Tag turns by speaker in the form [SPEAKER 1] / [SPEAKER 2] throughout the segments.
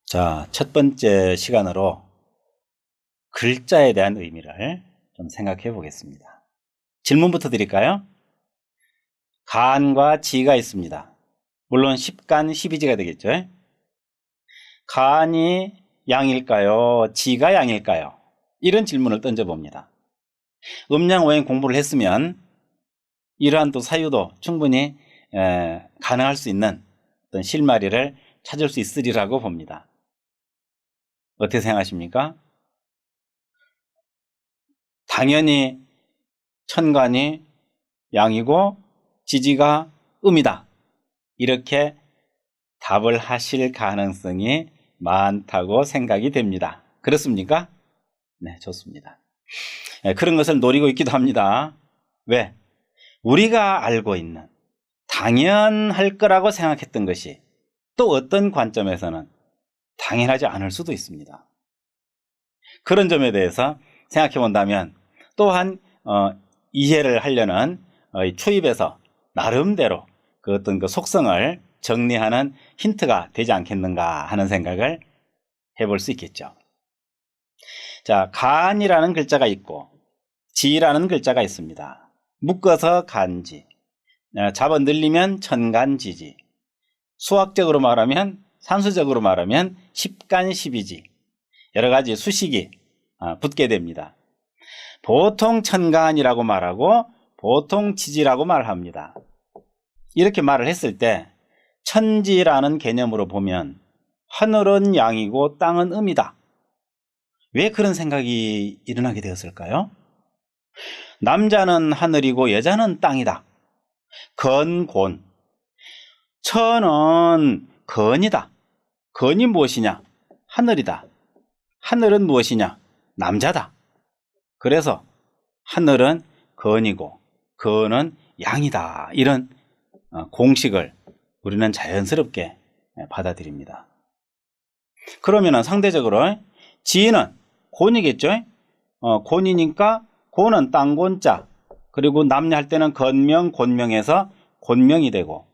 [SPEAKER 1] 자, 첫 번째 시간으로 글자에 대한 의미를 좀 생각해 보겠습니다. 질문부터 드릴까요? 간과 지가 있습니다. 물론 10간 12지가 되겠죠. 간이 양일까요? 지가 양일까요? 이런 질문을 던져봅니다. 음양 오행 공부를 했으면 이러한 또 사유도 충분히 가능할 수 있는 어떤 실마리를 찾을 수 있으리라고 봅니다. 어떻게 생각하십니까? 당연히 천간이 양이고 지지가 음이다. 이렇게 답을 하실 가능성이 많다고 생각이 됩니다. 그렇습니까? 네, 좋습니다. 그런 것을 노리고 있기도 합니다. 왜? 우리가 알고 있는 당연할 거라고 생각했던 것이 또 어떤 관점에서는 당연하지 않을 수도 있습니다. 그런 점에 대해서 생각해 본다면 또한 이해를 하려는 초입에서 나름대로 그 어떤 그 속성을 정리하는 힌트가 되지 않겠는가 하는 생각을 해볼 수 있겠죠. 자, 간이라는 글자가 있고 지라는 글자가 있습니다. 묶어서 간지, 잡아 늘리면 천간지지, 수학적으로 말하면 산수적으로 말하면 10간 12지, 여러 가지 수식이 붙게 됩니다. 보통 천간이라고 말하고 보통 지지라고 말합니다. 이렇게 말을 했을 때 천지라는 개념으로 보면 하늘은 양이고 땅은 음이다. 왜 그런 생각이 일어나게 되었을까요? 남자는 하늘이고 여자는 땅이다. 건곤. 천은 건이다. 건이 무엇이냐? 하늘이다. 하늘은 무엇이냐? 남자다. 그래서 하늘은 건이고 건은 양이다. 이런 공식을 우리는 자연스럽게 받아들입니다. 그러면 상대적으로 지는 곤이겠죠? 곤이니까 곤은 땅곤자, 그리고 남녀 할 때는 건명, 곤명에서 곤명이 되고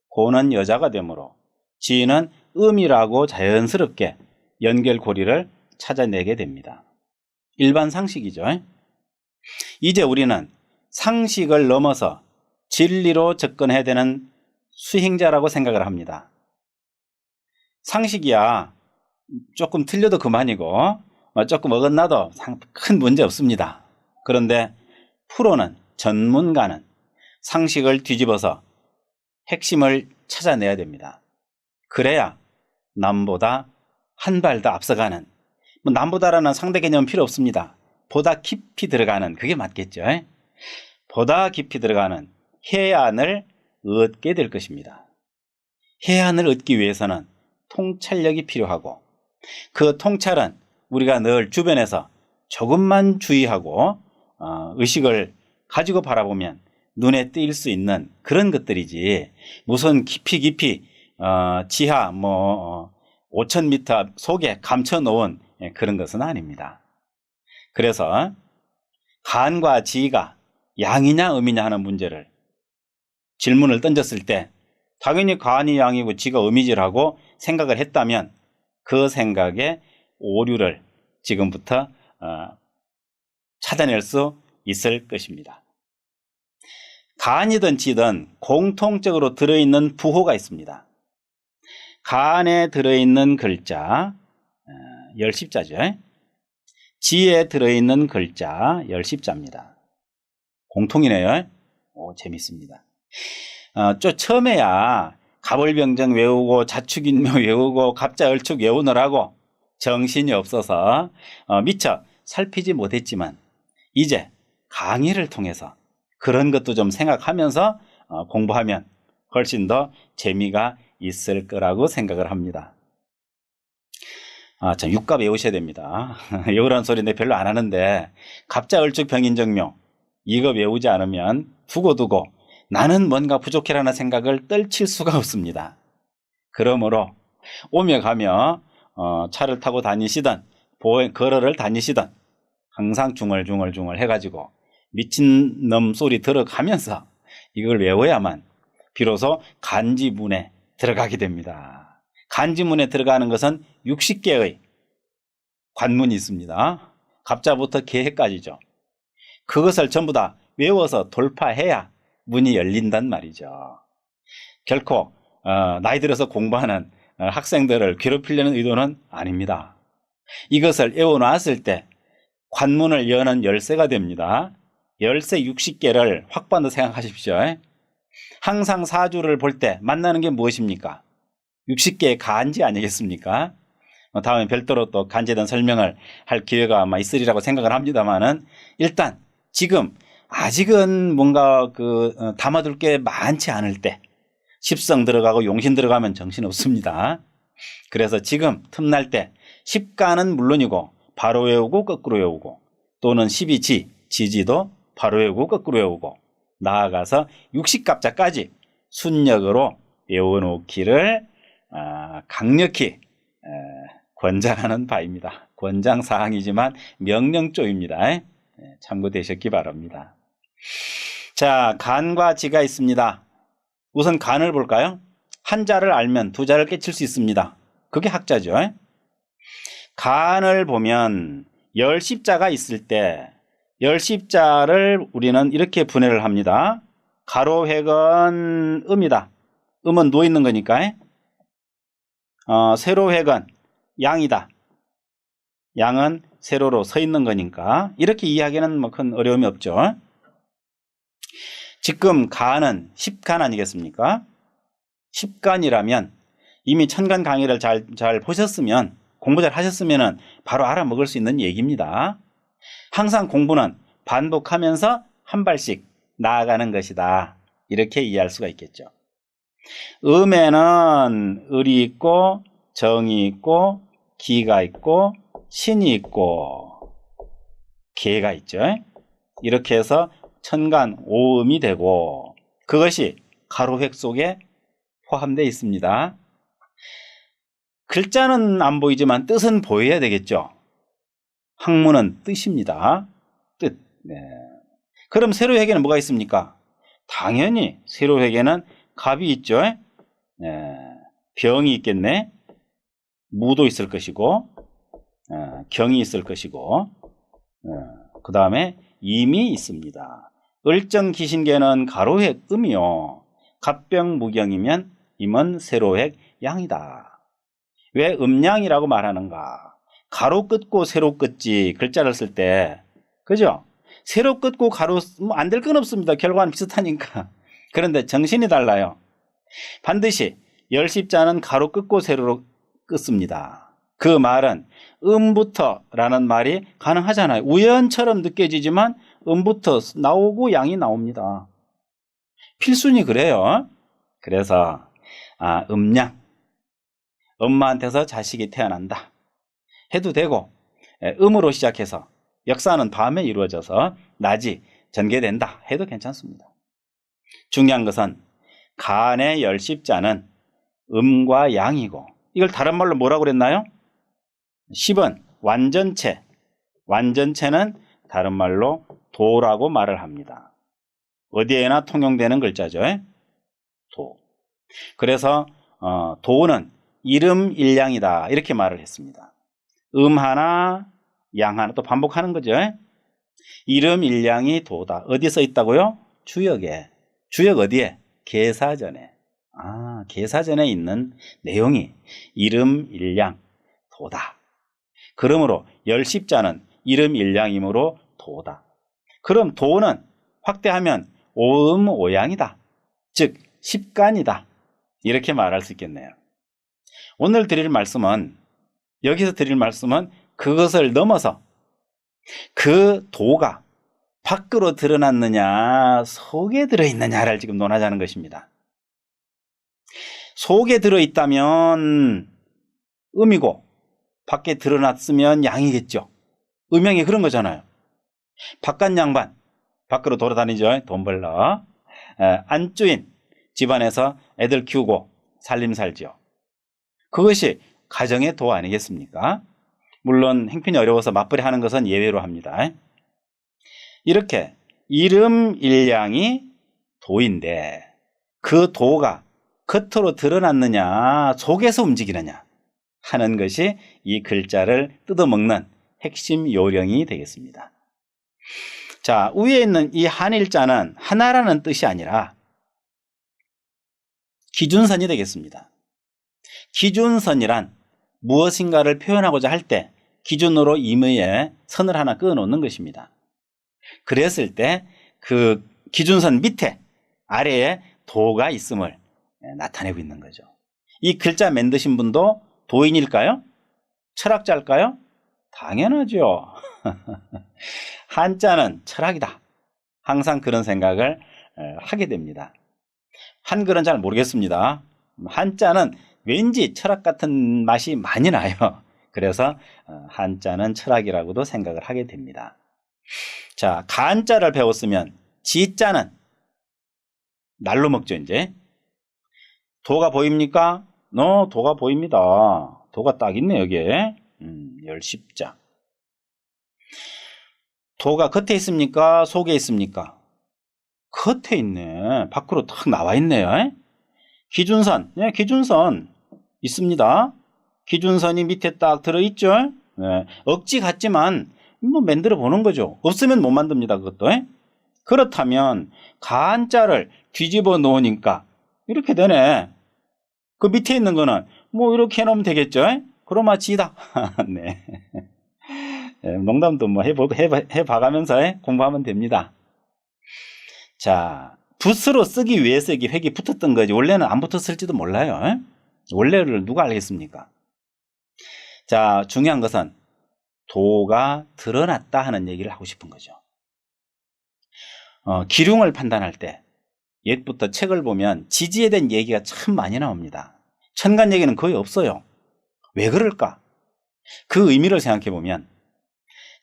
[SPEAKER 1] 곤은 여자가 되므로 지는 음이라고 자연스럽게 연결고리를 찾아내게 됩니다. 일반 상식이죠. 이제 우리는 상식을 넘어서 진리로 접근해야 되는 수행자라고 생각을 합니다. 상식이야 조금 틀려도 그만이고 조금 어긋나도 큰 문제 없습니다. 그런데 프로는, 전문가는 상식을 뒤집어서 핵심을 찾아내야 됩니다. 그래야 남보다 한 발 더 앞서가는, 남보다라는 상대 개념은 필요 없습니다. 보다 깊이 들어가는, 그게 맞겠죠. 보다 깊이 들어가는 해안을 얻게 될 것입니다. 해안을 얻기 위해서는 통찰력이 필요하고, 그 통찰은 우리가 늘 주변에서 조금만 주의하고 의식을 가지고 바라보면 눈에 띄일 수 있는 그런 것들이지, 무슨 깊이 지하 5,000m 속에 감춰놓은 그런 것은 아닙니다. 그래서 간과 지가 양이냐 음이냐 하는 문제를, 질문을 던졌을 때 당연히 간이 양이고 지가 음이지라고 생각을 했다면 그 생각의 오류를 지금부터 찾아낼 수 있을 것입니다. 간이든 지든 공통적으로 들어있는 부호가 있습니다. 간에 들어있는 글자 10자죠. 지에 들어있는 글자 10자입니다. 공통이네요. 재밌습니다. 처음에야 가벌병정 외우고 자축인묘 외우고 갑자을축 외우느라고 정신이 없어서 미처 살피지 못했지만 이제 강의를 통해서 그런 것도 좀 생각하면서 공부하면 훨씬 더 재미가 있을 거라고 생각을 합니다. 참 육갑 외우셔야 됩니다. 외우라는 소리인데 별로 안 하는데, 갑자을축 병인정묘 이거 외우지 않으면 두고두고 나는 뭔가 부족해라는 생각을 떨칠 수가 없습니다. 그러므로 오며 가며 차를 타고 다니시든 걸어를 다니시든 항상 중얼중얼 해가지고 미친놈 소리 들어가면서 이걸 외워야만 비로소 간지문에 들어가게 됩니다. 간지문에 들어가는 것은 60개의 관문이 있습니다. 갑자부터 개까지죠. 그것을 전부 다 외워서 돌파해야 문이 열린단 말이죠. 결코 나이 들어서 공부하는 학생들을 괴롭히려는 의도는 아닙니다. 이것을 외워놨을 때 관문을 여는 열쇠가 됩니다. 열쇠 60개를 확보한다 생각하십시오. 항상 사주를 볼 때 만나는 게 무엇입니까? 60개의 간지 아니겠습니까? 다음에 별도로 또 간지에 대한 설명을 할 기회가 아마 있으리라고 생각을 합니다만은, 일단 지금 아직은 뭔가 담아둘 게 많지 않을 때, 십성 들어가고 용신 들어가면 정신 없습니다. 그래서 지금 틈날 때 십간은 물론이고 바로 외우고 거꾸로 외우고, 또는 12지, 지지도 바로 외우고 거꾸로 외우고, 나아가서 60갑자까지 순역으로 외워놓기를 강력히 권장하는 바입니다. 권장사항이지만 명령조입니다. 참고되셨기 바랍니다. 자, 간과 지가 있습니다. 우선 간을 볼까요? 한자를 알면 두자를 깨칠 수 있습니다. 그게 학자죠. 간을 보면 열십자가 있을 때 열십자를 우리는 이렇게 분해를 합니다. 가로획은 음이다. 음은 누워있는 거니까. 세로획은 양이다. 양은 세로로 서 있는 거니까 이렇게 이해하기는 뭐 큰 어려움이 없죠. 지금 간은 십간 아니겠습니까? 십간이라면 이미 천간 강의를 잘 보셨으면, 공부 잘 하셨으면 바로 알아먹을 수 있는 얘기입니다. 항상 공부는 반복하면서 한 발씩 나아가는 것이다. 이렇게 이해할 수가 있겠죠. 음에는 을이 있고 정이 있고 기가 있고 신이 있고 개가 있죠. 이렇게 해서 천간 오음이 되고, 그것이 가로획 속에 포함되어 있습니다. 글자는 안 보이지만 뜻은 보여야 되겠죠. 학문은 뜻입니다. 뜻. 네. 그럼 세로획에는 뭐가 있습니까? 당연히 세로획에는 갑이 있죠. 네. 병이 있겠네. 무도 있을 것이고, 경이 있을 것이고, 그 다음에 임이 있습니다. 을정기신계는 가로획 음이요. 갑병무경이면 임은 세로획 양이다. 왜 음양이라고 말하는가? 가로 끊고 세로 끊지, 글자를 쓸 때. 그죠? 세로 끊고 가로 안 될 건 없습니다. 결과는 비슷하니까. 그런데 정신이 달라요. 반드시 열십자는 가로 끊고 세로로 끊습니다. 그 말은 음부터 라는 말이 가능하잖아요. 우연처럼 느껴지지만 음부터 나오고 양이 나옵니다. 필순이 그래요. 그래서 음양, 엄마한테서 자식이 태어난다 해도 되고, 음으로 시작해서 역사는 밤에 이루어져서 낮이 전개된다 해도 괜찮습니다. 중요한 것은 간의 열십자는 음과 양이고, 이걸 다른 말로 뭐라고 그랬나요? 10은 완전체, 완전체는 다른 말로 도라고 말을 합니다. 어디에나 통용되는 글자죠. 도. 그래서 도는 일음일양이다 이렇게 말을 했습니다. 음 하나 양 하나, 또 반복하는 거죠. 일음일양이 도다. 어디에 써 있다고요? 주역에. 주역 어디에? 계사전에. 계사전에 있는 내용이 일음일양 도다. 그러므로 열십자는 일음일양이므로 도다. 그럼 도는 확대하면 오음오양이다. 즉 십간이다. 이렇게 말할 수 있겠네요. 오늘 드릴 말씀은, 여기서 드릴 말씀은 그것을 넘어서 그 도가 밖으로 드러났느냐 속에 들어있느냐를 지금 논하자는 것입니다. 속에 들어있다면 음이고 밖에 드러났으면 양이겠죠. 음양이 그런 거잖아요. 바깥 양반, 밖으로 돌아다니죠. 돈 벌러. 안주인, 집안에서 애들 키우고 살림 살죠. 그것이 가정의 도 아니겠습니까? 물론 행편이 어려워서 맞벌이 하는 것은 예외로 합니다. 이렇게 일음일양이 도인데, 그 도가 겉으로 드러났느냐 속에서 움직이느냐, 하는 것이 이 글자를 뜯어먹는 핵심 요령이 되겠습니다. 자, 위에 있는 이 한일자는 하나라는 뜻이 아니라 기준선이 되겠습니다. 기준선이란 무엇인가를 표현하고자 할 때 기준으로 임의에 선을 하나 그어 놓는 것입니다. 그랬을 때 그 기준선 밑에 아래에 도가 있음을 나타내고 있는 거죠. 이 글자 만드신 분도 도인일까요? 철학자일까요? 당연하죠. 한자는 철학이다. 항상 그런 생각을 하게 됩니다. 한글은 잘 모르겠습니다. 한자는 왠지 철학 같은 맛이 많이 나요. 그래서 한자는 철학이라고도 생각을 하게 됩니다. 자, 간자를 배웠으면 지자는 날로 먹죠, 이제. 도가 보입니까? 도가 보입니다. 도가 딱 있네, 여기에. 열십자. 도가 겉에 있습니까? 속에 있습니까? 겉에 있네. 밖으로 탁 나와 있네요. 기준선. 네, 기준선 있습니다. 기준선이 밑에 딱 들어있죠. 네, 억지 같지만 뭐 만들어 보는 거죠. 없으면 못 만듭니다. 그것도. 그렇다면 간자를 뒤집어 놓으니까 이렇게 되네. 그 밑에 있는 거는 뭐 이렇게 해놓으면 되겠죠. 그로마치다. 네. 농담도 뭐 해봐가면서 공부하면 됩니다. 자, 붓으로 쓰기 위해서 이게 획이 붙었던 거지 원래는 안 붙었을지도 몰라요. 원래를 누가 알겠습니까? 자, 중요한 것은 도가 드러났다 하는 얘기를 하고 싶은 거죠. 기륭을 판단할 때 옛부터 책을 보면 지지에 대한 얘기가 참 많이 나옵니다. 천간 얘기는 거의 없어요. 왜 그럴까? 그 의미를 생각해 보면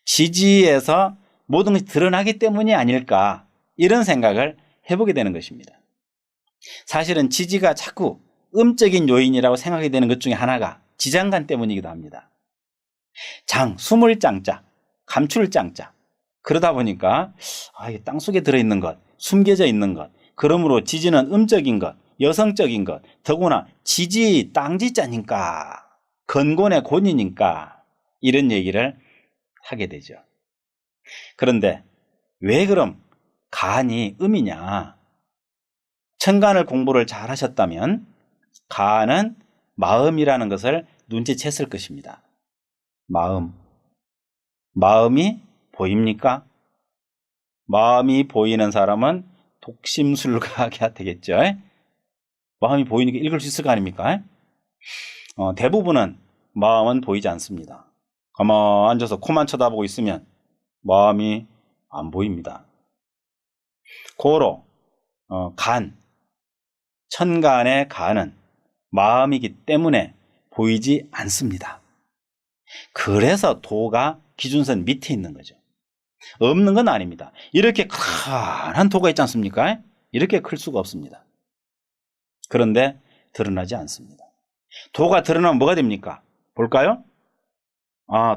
[SPEAKER 1] 지지에서 모든 것이 드러나기 때문이 아닐까 이런 생각을 해보게 되는 것입니다. 사실은 지지가 자꾸 음적인 요인이라고 생각이 되는 것 중에 하나가 지장간 때문이기도 합니다. 장, 숨을 짱자, 감출 짱자. 그러다 보니까 이게 땅속에 들어있는 것, 숨겨져 있는 것, 그러므로 지지는 음적인 것, 여성적인 것, 더구나 지지 땅지자니까, 건곤의 곤이니까 이런 얘기를 하게 되죠. 그런데 왜 그럼 간이 음이냐? 천간을 공부를 잘 하셨다면 간은 마음이라는 것을 눈치챘을 것입니다. 마음이 보입니까? 마음이 보이는 사람은 독심술가가 되겠죠. 마음이 보이니까 읽을 수 있을 거 아닙니까? 대부분은 마음은 보이지 않습니다. 가만 앉아서 코만 쳐다보고 있으면 마음이 안 보입니다. 고로 천간의 간은 마음이기 때문에 보이지 않습니다. 그래서 도가 기준선 밑에 있는 거죠. 없는 건 아닙니다. 이렇게 큰한 도가 있지 않습니까? 이렇게 클 수가 없습니다. 그런데 드러나지 않습니다. 도가 드러나면 뭐가 됩니까? 볼까요?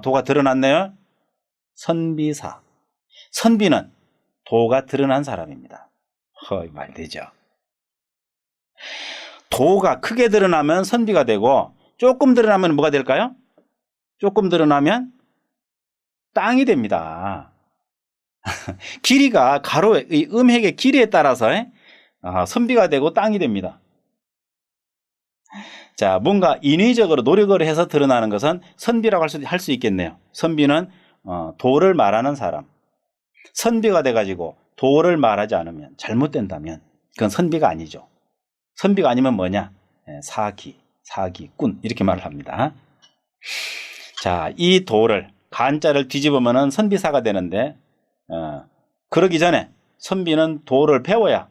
[SPEAKER 1] 도가 드러났네요. 선비사. 선비는 도가 드러난 사람입니다. 말되죠. 도가 크게 드러나면 선비가 되고 조금 드러나면 뭐가 될까요? 조금 드러나면 땅이 됩니다. 길이가 가로의 음핵의 길이에 따라서 선비가 되고 땅이 됩니다. 자, 뭔가 인위적으로 노력을 해서 드러나는 것은 선비라고 할 수 있겠네요. 선비는 도를 말하는 사람. 선비가 돼가지고 도를 말하지 않으면 잘못된다면 그건 선비가 아니죠. 선비가 아니면 뭐냐? 사기꾼 이렇게 말을 합니다. 자, 이 도를 간자를 뒤집으면 선비사가 되는데 그러기 전에 선비는 도를 배워야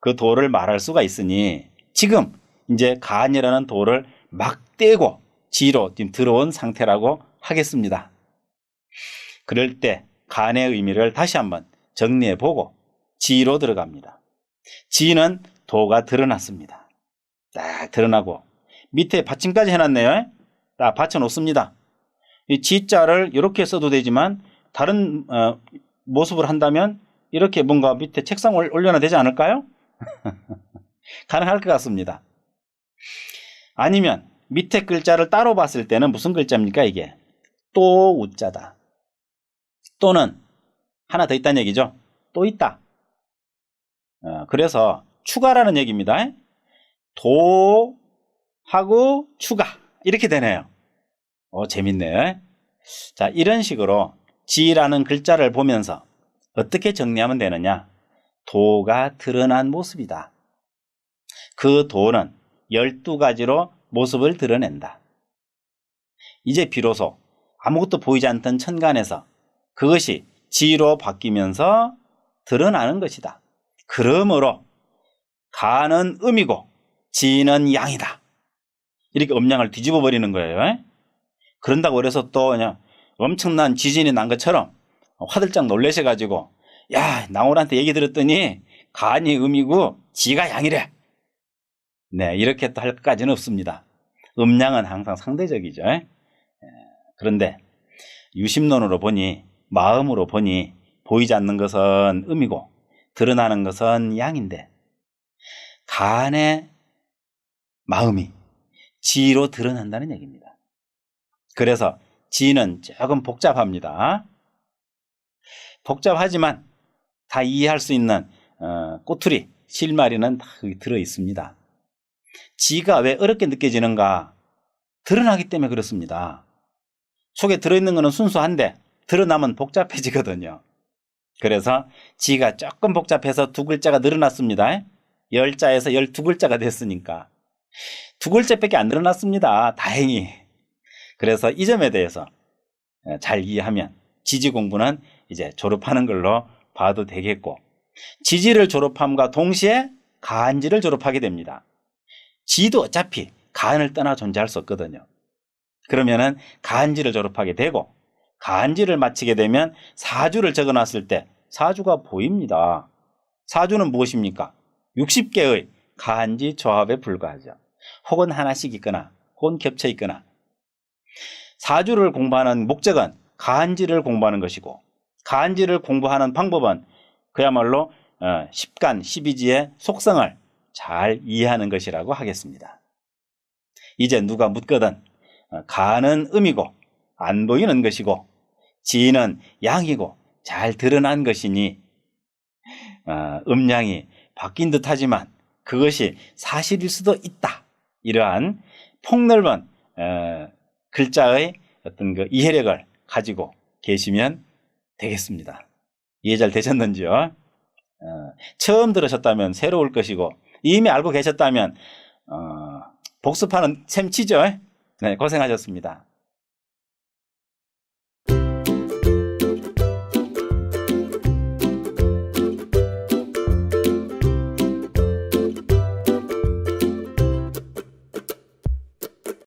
[SPEAKER 1] 그 도를 말할 수가 있으니 지금 이제 간이라는 도를 막 떼고 지로 들어온 상태라고 하겠습니다. 그럴 때 간의 의미를 다시 한번 정리해보고 지로 들어갑니다. 지는 도가 드러났습니다. 딱 드러나고 밑에 받침까지 해놨네요. 딱 받쳐놓습니다. 이 지자를 이렇게 써도 되지만 다른 모습을 한다면 이렇게 뭔가 밑에 책상 올려놔야 되지 않을까요? 가능할 것 같습니다. 아니면 밑에 글자를 따로 봤을 때는 무슨 글자입니까? 이게 또 우자다. 또는 하나 더 있다는 얘기죠. 또 있다. 그래서 추가라는 얘기입니다. 도 하고 추가 이렇게 되네요. 재밌네. 자, 이런 식으로 지라는 글자를 보면서 어떻게 정리하면 되느냐? 도가 드러난 모습이다. 그 도는 12가지로 모습을 드러낸다. 이제 비로소 아무것도 보이지 않던 천간에서 그것이 지로 바뀌면서 드러나는 것이다. 그러므로 가는 음이고 지는 양이다. 이렇게 음양을 뒤집어 버리는 거예요. 그런다고 그래서 또 그냥 엄청난 지진이 난 것처럼 화들짝 놀라셔가지고 야, 나홀한테 얘기 들었더니 간이 음이고 지가 양이래. 네, 이렇게 또 할 것까지는 없습니다. 음양은 항상 상대적이죠. 그런데 유심론으로 보니, 마음으로 보니 보이지 않는 것은 음이고 드러나는 것은 양인데 간의 마음이 지로 드러난다는 얘기입니다. 그래서 지는 조금 복잡합니다. 복잡하지만 다 이해할 수 있는 꼬투리, 실마리는 다 들어 있습니다. 지가 왜 어렵게 느껴지는가? 드러나기 때문에 그렇습니다. 속에 들어있는 것은 순수한데 드러나면 복잡해지거든요. 그래서 지가 조금 복잡해서 두 글자가 늘어났습니다. 10자에서 12글자가 됐으니까. 두 글자밖에 안 늘어났습니다. 다행히. 그래서 이 점에 대해서 잘 이해하면 지지 공부는 이제 졸업하는 걸로 봐도 되겠고, 지지를 졸업함과 동시에 간지를 졸업하게 됩니다. 지도 어차피 간을 떠나 존재할 수 없거든요. 그러면은 간지를 졸업하게 되고, 간지를 마치게 되면 사주를 적어놨을 때 사주가 보입니다. 사주는 무엇입니까? 60개의 간지 조합에 불과하죠. 혹은 하나씩 있거나 혹은 겹쳐 있거나. 사주를 공부하는 목적은 간지를 공부하는 것이고, 간지를 공부하는 방법은 그야말로 10간, 12지의 속성을 잘 이해하는 것이라고 하겠습니다. 이제 누가 묻거든 간은 음이고 안 보이는 것이고 지는 양이고 잘 드러난 것이니 음양이 바뀐 듯하지만 그것이 사실일 수도 있다. 이러한 폭넓은 글자의 어떤 그 이해력을 가지고 계시면 되겠습니다. 이해 잘 되셨는지요? 처음 들으셨다면 새로울 것이고 이미 알고 계셨다면 복습하는 셈치죠? 네, 고생하셨습니다.